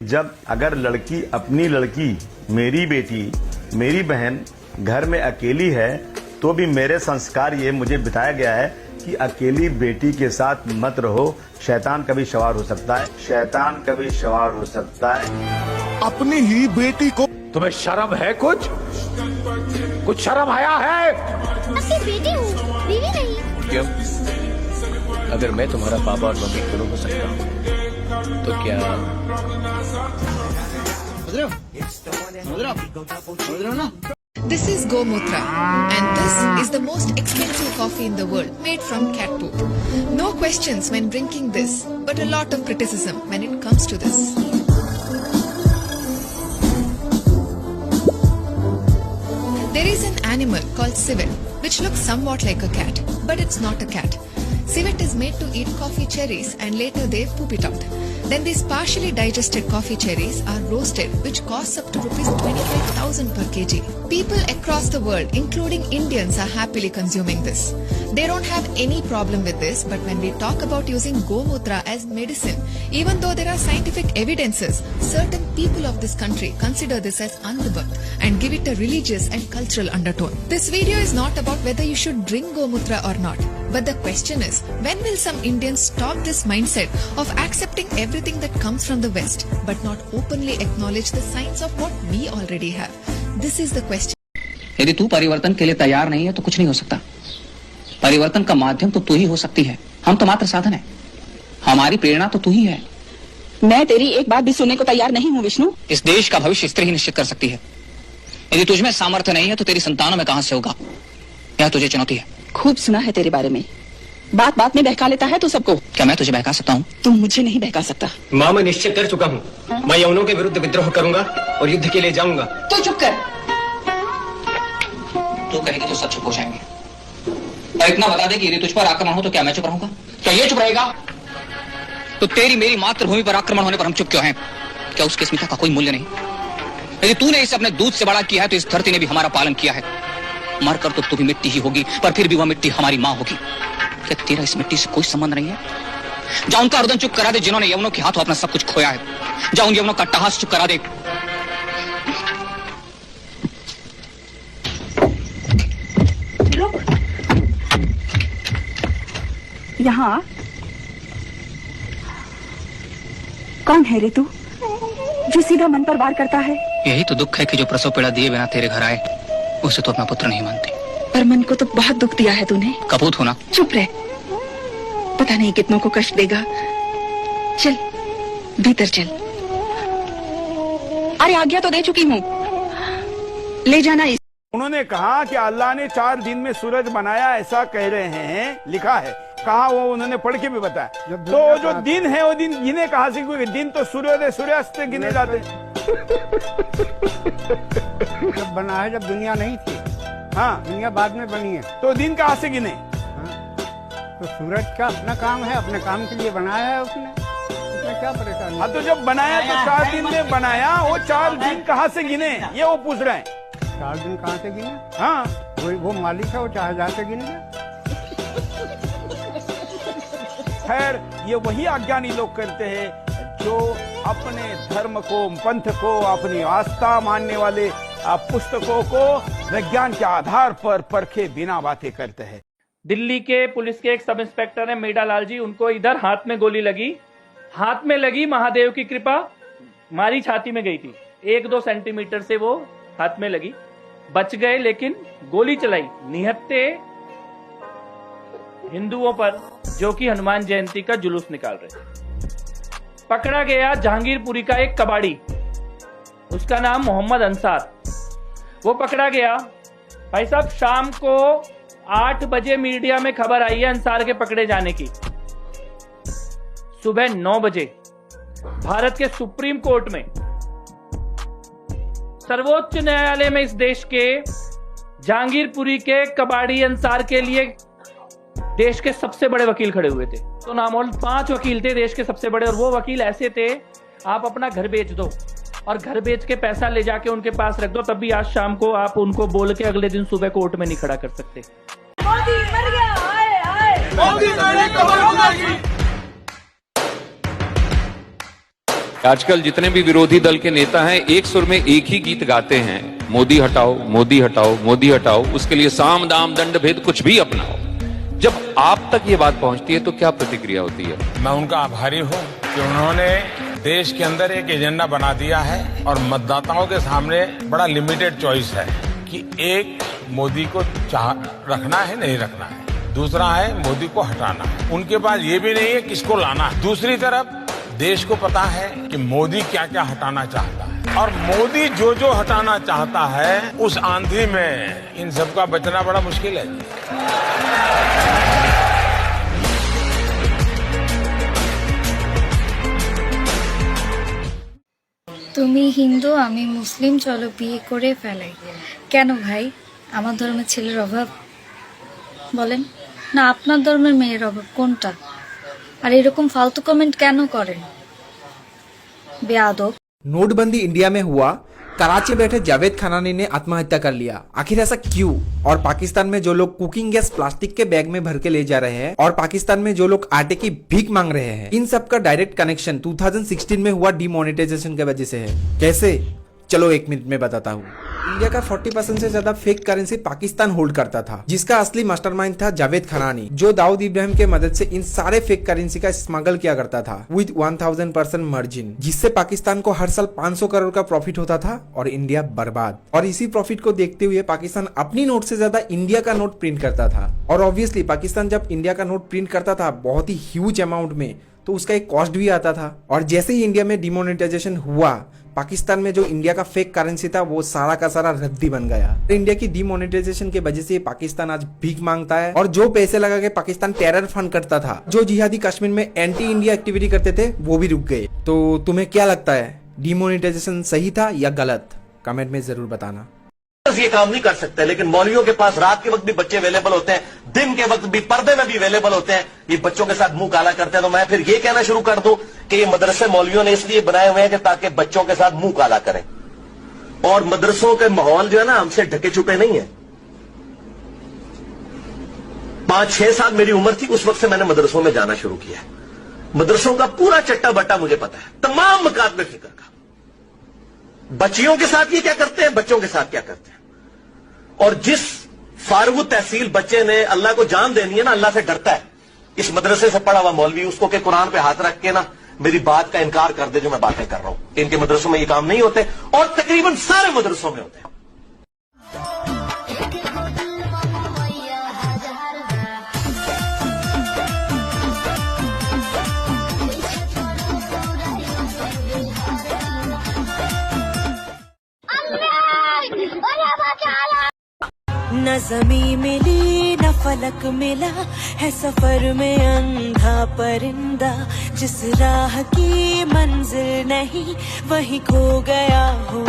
जब अगर लड़की अपनी लड़की, मेरी बेटी, मेरी बहन घर में अकेली है तो भी मेरे संस्कार ये मुझे बताया गया है कि अकेली बेटी के साथ मत रहो, शैतान कभी सवार हो सकता है, शैतान कभी सवार हो सकता है। अपनी ही बेटी को तुम्हें शर्म है? कुछ शर्म आया है? आपकी बेटी हूँ, बीवी नहीं। क्यों? अगर मैं तुम्हारा पापा और मम्मी दोनों हो सकता हूँ तो क्या? This is Gomutra and this is the most expensive coffee in the world, made from cat poop. No questions when drinking this, but a lot of criticism when it comes to this. There is an animal called civet which looks somewhat like a cat, but it's not a cat. Civet is made to eat coffee cherries and later they poop it out. Then these partially digested coffee cherries are roasted, which costs up to rupees 25,000 per kg. People across the world, including Indians, are happily consuming this. They don't have any problem with this, but when we talk about using Gomutra as medicine, even though there are scientific evidences, certain people of this country consider this as andhbhakt and give it a religious and cultural undertone. This video is not about whether you should drink Gomutra or not. But the question is, when will some Indians stop this mindset of accepting everything that comes from the West, but not openly acknowledge the science of what we already have? This is the question. यदि तू परिवर्तन के लिए तैयार नहीं है तो कुछ नहीं हो सकता। परिवर्तन का माध्यम तो तू ही हो सकती है, हम तो मात्र साधन है। हमारी प्रेरणा तो तू ही है। मैं तेरी एक बात भी सुनने को तैयार नहीं हूँ विष्णु। इस देश का भविष्य स्त्री ही निश्चित कर सकती है। यदि तुझमें सामर्थ्य नहीं है तो तेरी संतानों में कहां से होगा? यह तुझे चुनौती है। खूब सुना है तेरे बारे में, बात बात में बहका लेता है तू सबको। क्या मैं तुझे बहका सकता हूँ? तुम मुझे नहीं बहका सकता। माँ, मैं निश्चय कर चुका हूँ, मैं यवनों के विरुद्ध विद्रोह करूंगा और युद्ध के लिए जाऊंगा। तू चुप कर। तू कहेगी तो सब चुप हो जाएंगे। और इतना बता दे कि यदि तुझ पर आक्रमण हो तो क्या मैं चुप रहूंगा? क्या ये चुप रहेगा? तो तेरी मेरी मातृभूमि पर आक्रमण होने पर हम चुप क्यों हैं? क्या उसकी अस्मिता का कोई मूल्य नहीं? यदि तूने इसे अपने दूध से बड़ा किया है तो इस धरती ने भी हमारा पालन किया है। मरकर तो तू भी मिट्टी ही होगी, पर फिर भी वह मिट्टी हमारी माँ होगी। क्या तेरा इस मिट्टी से कोई संबंध नहीं है? जा उनका रुदन चुप करा दे जिन्होंने यवनों के हाथों अपना सब कुछ खोया है। जा उन यवनों का अट्टहास चुप करा दे। यहाँ कौन है रे तू, जो सीधा मन पर वार करता है? यही तो दुख है कि जो प्रसव पीड़ा दिए बिना तेरे घर आए उसे तो अपना पुत्र नहीं मानती। पर मन को तो बहुत दुख दिया है तूने। कपूत होना। चुप रह, पता नहीं कितनों को कष्ट देगा। चल भीतर चल। अरे आज्ञा तो दे चुकी हूँ, ले जाना। उन्होंने कहा कि अल्लाह ने 4 दिन में सूरज बनाया, ऐसा कह रहे हैं, लिखा है। कहा वो उन्होंने पढ़ के भी बताया। तो जो दिन है वो दिन गिने कहाँ से? क्योंकि दिन तो सूर्योदय सूर्यास्त से गिने जाते। जब बना है, जब दुनिया नहीं थी। हाँ, दुनिया बाद में बनी है, तो दिन कहाँ से गिने? तो सूरज का अपना काम है, अपने काम के लिए बनाया है उसने, उसमें क्या परेशानी? हाँ, तो जब बनाया तो 4 दिन में बनाया, वो 4 दिन कहाँ से गिने, ये वो पूछ रहे हैं। 4 दिन कहाँ से गिने? हाँ, वो मालिक है, वो चाहे जाके गिने। खैर, ये वही अज्ञानी लोग करते हैं जो अपने धर्म को, पंथ को, अपनी आस्था मानने वाले पुस्तकों को विज्ञान के आधार पर परखे बिना बातें करते हैं। दिल्ली के पुलिस के एक सब इंस्पेक्टर है मेडालाल जी, उनको इधर हाथ में गोली लगी, हाथ में लगी, महादेव की कृपा, मारी छाती में गई थी, 1-2 सेंटीमीटर से वो हाथ में लगी, बच गए, लेकिन गोली चलाई निहत्थे हिंदुओं पर जो कि हनुमान जयंती का जुलूस निकाल रहे थे। पकड़ा गया जहांगीरपुरी का एक कबाड़ी, उसका नाम मोहम्मद अंसार, वो पकड़ा गया। भाई साहब, शाम को 8 बजे मीडिया में खबर आई है अंसार के पकड़े जाने की। सुबह 9 बजे भारत के सुप्रीम कोर्ट में, सर्वोच्च न्यायालय में, इस देश के जहांगीरपुरी के कबाड़ी अंसार के लिए देश के सबसे बड़े वकील खड़े हुए थे। तो नामोल 5 वकील थे देश के सबसे बड़े, और वो वकील ऐसे थे, आप अपना घर बेच दो और घर बेच के पैसा ले जाके उनके पास रख दो, तब भी आज शाम को आप उनको बोल के अगले दिन सुबह कोर्ट में नहीं खड़ा कर सकते। मोदी मर गया, आए आए। मोदी आजकल जितने भी विरोधी दल के नेता हैं एक सुर में एक ही गीत गाते हैं, मोदी हटाओ मोदी हटाओ मोदी हटाओ, उसके लिए साम दाम दंड भेद कुछ भी अपनाओ। जब आप तक ये बात पहुंचती है तो क्या प्रतिक्रिया होती है? मैं उनका आभारी हूं कि उन्होंने देश के अंदर एक एजेंडा बना दिया है और मतदाताओं के सामने बड़ा लिमिटेड चॉइस है कि एक मोदी को रखना है नहीं रखना है, दूसरा है मोदी को हटाना है। उनके पास ये भी नहीं है किसको लाना है। दूसरी तरफ देश को पता है कि मोदी क्या क्या हटाना चाहता है और मोदी जो जो हटाना चाहता है उस आंधी में इन सबका बचना बड़ा मुश्किल है। তুমি হিন্দু আমি মুসলিম, চলো বিয়ে করে ফেলাই। কেন ভাই, আমার ধর্মের ছেলের অভাব? বলেন না, আপনার ধর্মের মেয়ের অভাব কোনটা? আর এরকম ফালতু কমেন্ট কেন করেন বেয়াদব? नोटबंदी इंडिया में हुआ, कराची बैठे जावेद खनानी ने आत्महत्या कर लिया। आखिर ऐसा क्यों? और पाकिस्तान में जो लोग कुकिंग गैस प्लास्टिक के बैग में भर के ले जा रहे हैं और पाकिस्तान में जो लोग आटे की भीख मांग रहे हैं, इन सब का डायरेक्ट कनेक्शन 2016 में हुआ डिमोनेटाइजेशन की वजह से है। कैसे? चलो 1 मिनट में बताता हूँ। इंडिया का 40% से ज्यादा फेक करेंसी पाकिस्तान होल्ड करता था, जिसका असली मास्टरमाइंड था जावेद खनानी, जो दाऊद इब्राहिम के मदद से इन सारे फेक करेंसी का स्मगल किया करता था विद 1000% मार्जिन, जिससे पाकिस्तान को हर साल 500 करोड़ का प्रॉफिट होता था और इंडिया बर्बाद। और इसी प्रॉफिट को देखते हुए पाकिस्तान अपनी नोट से ज्यादा इंडिया का नोट प्रिंट करता था। और ऑब्वियसली पाकिस्तान जब इंडिया का नोट प्रिंट करता था बहुत ही ह्यूज अमाउंट में, तो उसका एक कॉस्ट भी आता था। और जैसे ही इंडिया में डिमोनेटाइजेशन हुआ, पाकिस्तान में जो इंडिया का फेक करेंसी था वो सारा का सारा रद्दी बन गया। इंडिया की डिमोनेटाइजेशन की वजह से पाकिस्तान आज भीख मांगता है और जो पैसे लगा के पाकिस्तान टेरर फंड करता था, जो जिहादी कश्मीर में एंटी इंडिया एक्टिविटी करते थे, वो भी रुक गए। तो तुम्हें क्या लगता है, डिमोनेटाइजेशन सही था या गलत? कमेंट में जरूर बताना। ये काम नहीं कर सकते, लेकिन मौलवियों के पास रात के वक्त भी बच्चे अवेलेबल होते हैं, दिन के वक्त भी पर्दे में भी अवेलेबल होते हैं। ये बच्चों के साथ मुंह काला करते हैं। तो मैं फिर ये कहना शुरू कर दूं कि ये मदरसे मौलवियों ने इसलिए बनाए हुए हैं कि ताकि बच्चों के साथ मुंह काला करें। और मदरसों के माहौल जो है ना, हमसे ढके छुपे नहीं है। 5-6 साल मेरी उम्र थी, उस वक्त से मैंने मदरसों में जाना शुरू किया है। मदरसों का पूरा चट्टा बट्टा मुझे पता है, तमाम मकातब फिक्र का। बच्चियों के साथ ये क्या करते हैं, बच्चों के साथ क्या करते हैं। और जिस फारूक तहसील बच्चे ने अल्लाह को जान देनी है ना, अल्लाह से डरता है, इस मदरसे से पढ़ा हुआ मौलवी उसको के कुरान पे हाथ रख के ना मेरी बात का इनकार कर दे जो मैं बातें कर रहा हूं। इनके मदरसों में ये काम नहीं होते और तकरीबन सारे मदरसों में होते हैं। न ज़मीं मिली न फलक मिला है सफर में अंधा परिंदा, जिस राह की मंजिल नहीं वहीं खो गया हूँ।